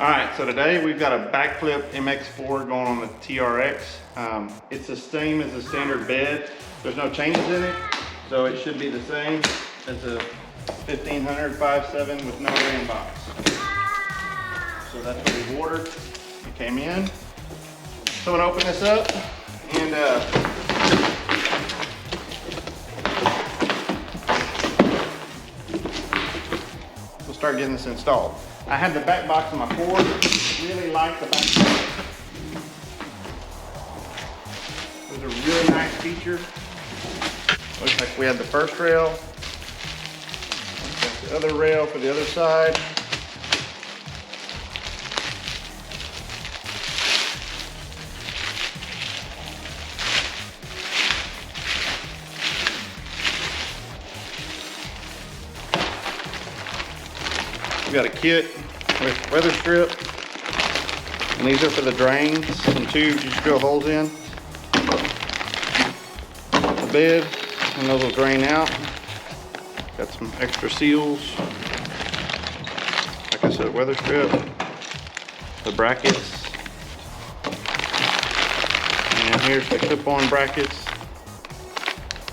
All right, so today we've got a backflip MX4 going on the TRX. It's the same as the standard bed. There's no changes in it, so it should be the same as a 1500 5.7 with no ram box. So that's what we've ordered. It came in. So I'm gonna open this up and we'll start getting this installed. I have the back box on my Ford. Really like the back box. It was a really nice feature. Looks like we had the first rail. Got the other rail for the other side. We got a kit with weather strip, and these are for the drains and tubes you drill holes in the bed, and those will drain out. Got some extra seals, like I said, weather strip, the brackets, and here's the clip-on brackets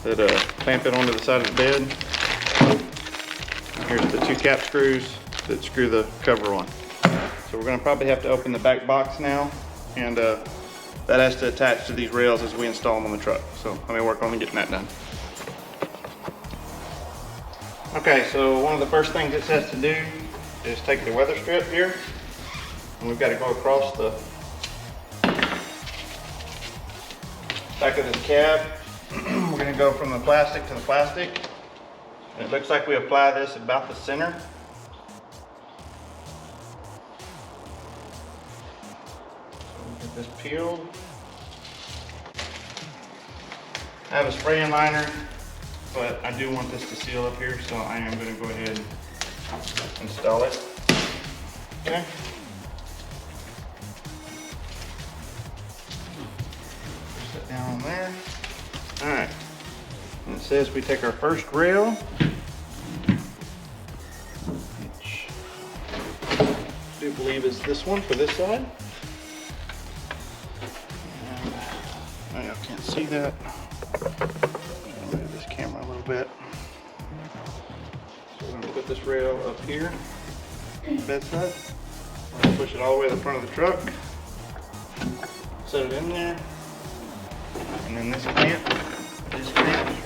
that clamp it onto the side of the bed. And here's the two cap screws that screw the cover on. So we're going to probably have to open the back box now, and that has to attach to these rails as we install them on the truck. So let me work on getting that done. Okay, so one of the first things it says to do is take the weather strip here, and we've got to go across the back of this cab. We're going to go from the plastic to the plastic. And it looks like we apply this about the center. Get this peeled. I have a spraying liner, but I do want this to seal up here, so I am going to go ahead and install it. Okay. Push that down on there. All right. And it says we take our first rail, which I do believe is this one for this side. I can't see that. I'll move this camera a little bit. So we're going to put this rail up here, bedside. We're going to push it all the way to the front of the truck. Set it in there. And then this clamp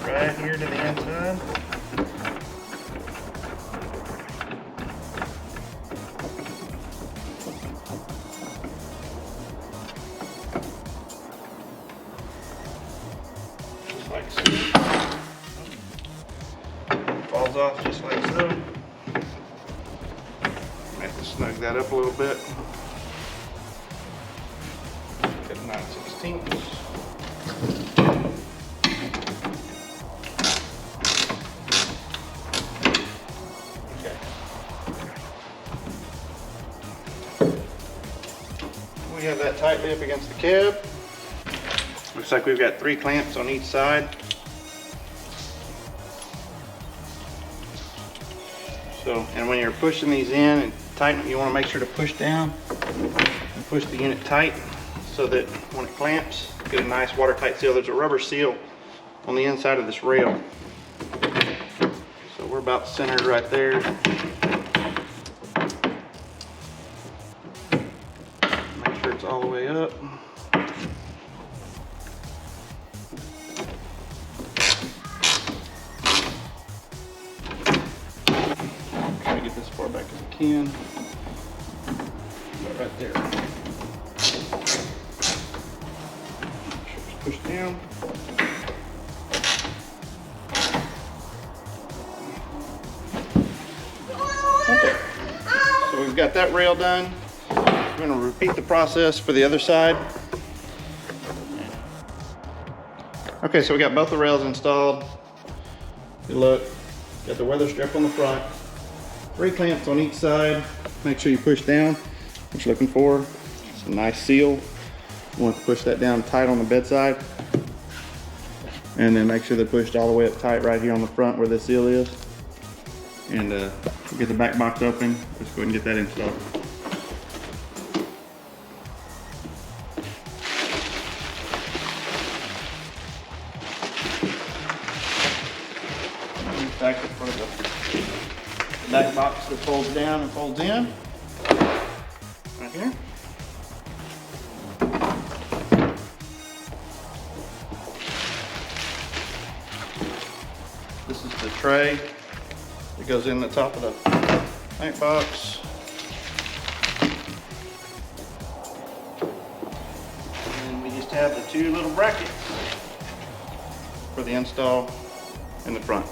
right here to the inside. Like so. Falls off just like so. Have to snug that up a little bit. Get 9/16. Okay. We have that tightly up against the cab. Looks like we've got 3 clamps on each side. So, and when you're pushing these in and tighten, you want to make sure to push down and push the unit tight so that when it clamps, you get a nice watertight seal. There's a rubber seal on the inside of this rail. So we're about centered right there. Make sure it's all the way up. As far back as I can. Right there. Push down. Okay. So we've got that rail done. We're going to repeat the process for the other side. Okay, so we got both the rails installed. Good luck. Got the weather strip on the front. 3 clamps on each side. Make sure you push down what you're looking for. It's a nice seal. You want to push that down tight on the bedside. And then make sure they're pushed all the way up tight right here on the front where the seal is. And get the back box open. Let's go ahead and get that installed. back box that folds down and folds in. Right here. This is the tray that goes in the top of the paint box. And we just have the two little brackets for the install in the front.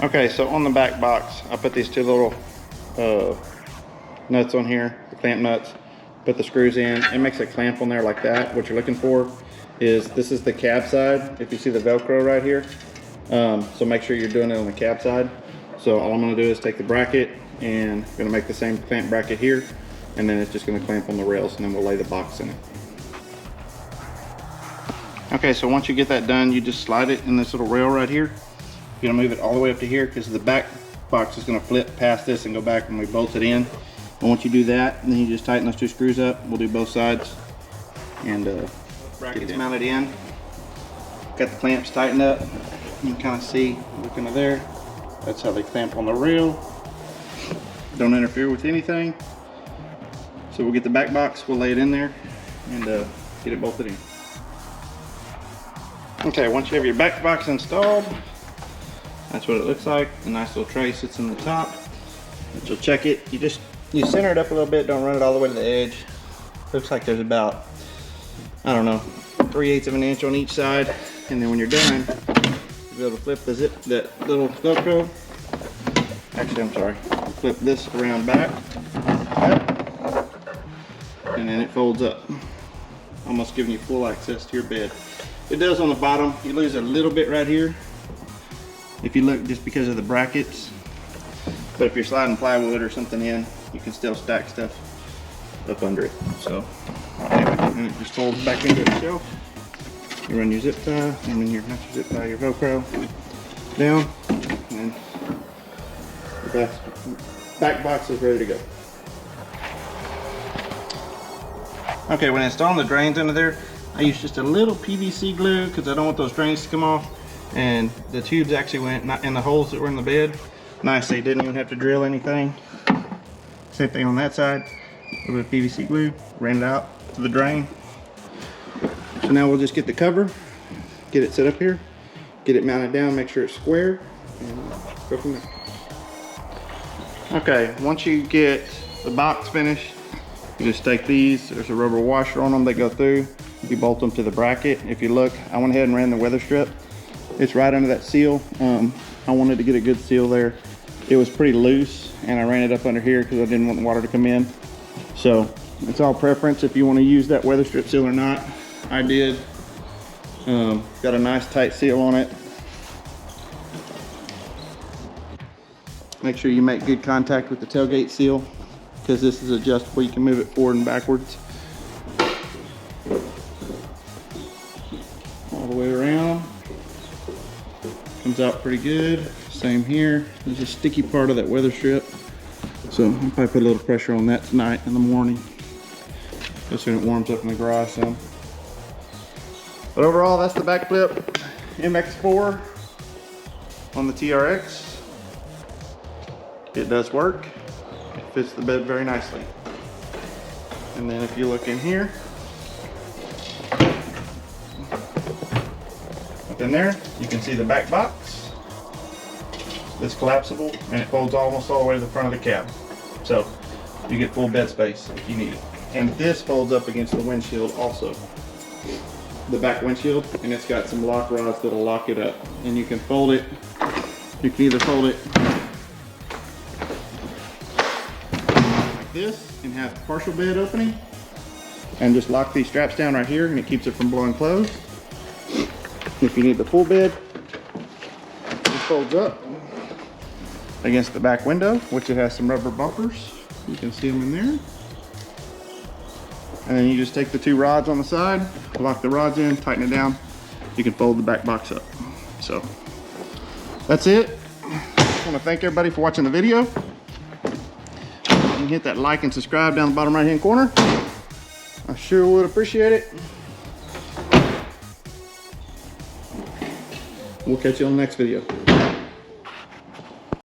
Okay, so on the back box, I put these two little nuts on here, the clamp nuts. Put the screws in. It makes a clamp on there like that. What you're looking for is, this is the cab side. If you see the Velcro right here, so make sure you're doing it on the cab side. So all I'm gonna do is take the bracket and I'm gonna make the same clamp bracket here, and then it's just gonna clamp on the rails, and then we'll lay the box in it. Okay, so once you get that done, you just slide it in this little rail right here. You're gonna move it all the way up to here because the back box is gonna flip past this and go back when we bolt it in. And once you do that, then you just tighten those two screws up. We'll do both sides and brackets mounted in. Got the clamps tightened up. You can kind of see, look under there. That's how they clamp on the rail. Don't interfere with anything. So we'll get the back box, we'll lay it in there and get it bolted in. Okay, once you have your back box installed, that's what it looks like. A nice little tray sits in the top. But you'll check it. You center it up a little bit, don't run it all the way to the edge. Looks like there's about, I don't know, 3/8 of an inch on each side. And then when you're done, you'll be able to flip that little Velcro. Actually, I'm sorry. Flip this around back. And then it folds up. Almost giving you full access to your bed. It does on the bottom. You lose a little bit right here, if you look, just because of the brackets. But if you're sliding plywood or something in, you can still stack stuff up under it. So, anyway, and it just folds back into itself. You run your zip tie, not your zip tie, your Velcro down, and the back box is ready to go. Okay, when installing the drains under there, I use just a little PVC glue because I don't want those drains to come off. And the tubes actually went in the holes that were in the bed. Nice, they didn't even have to drill anything. Same thing on that side. A little bit of PVC glue, ran it out to the drain. So now we'll just get the cover, get it set up here, get it mounted down, make sure it's square, and go from there. Okay, once you get the box finished, you just take these, there's a rubber washer on them that go through. You bolt them to the bracket. If you look, I went ahead and ran the weather strip. It's right under that seal. I wanted to get a good seal there. It was pretty loose and I ran it up under here because I didn't want the water to come in. So it's all preference if you want to use that weather strip seal or not. I did. Got a nice tight seal on it. Make sure you make good contact with the tailgate seal because this is adjustable. You can move it forward and backwards. All the way around. Comes out pretty good. Same here. There's a sticky part of that weather strip. So I'll probably put a little pressure on that tonight in the morning. As soon as it warms up in the garage some. But overall, that's the back flip MX4 on the TRX. It does work. It fits the bed very nicely. And then if you look in here, up in there, you can see the back box. It's collapsible and it folds almost all the way to the front of the cab. So you get full bed space if you need it. And this folds up against the windshield also. The back windshield, and it's got some lock rods that'll lock it up. And you can fold it. You can either fold it like this and have partial bed opening and just lock these straps down right here and it keeps it from blowing closed. If you need the full bed, it folds up against the back window, which it has some rubber bumpers. You can see them in there. And then you just take the two rods on the side, lock the rods in, tighten it down. You can fold the back box up. So that's it. I want to thank everybody for watching the video. You can hit that like and subscribe down the bottom right hand corner. I sure would appreciate it. We'll catch you on the next video.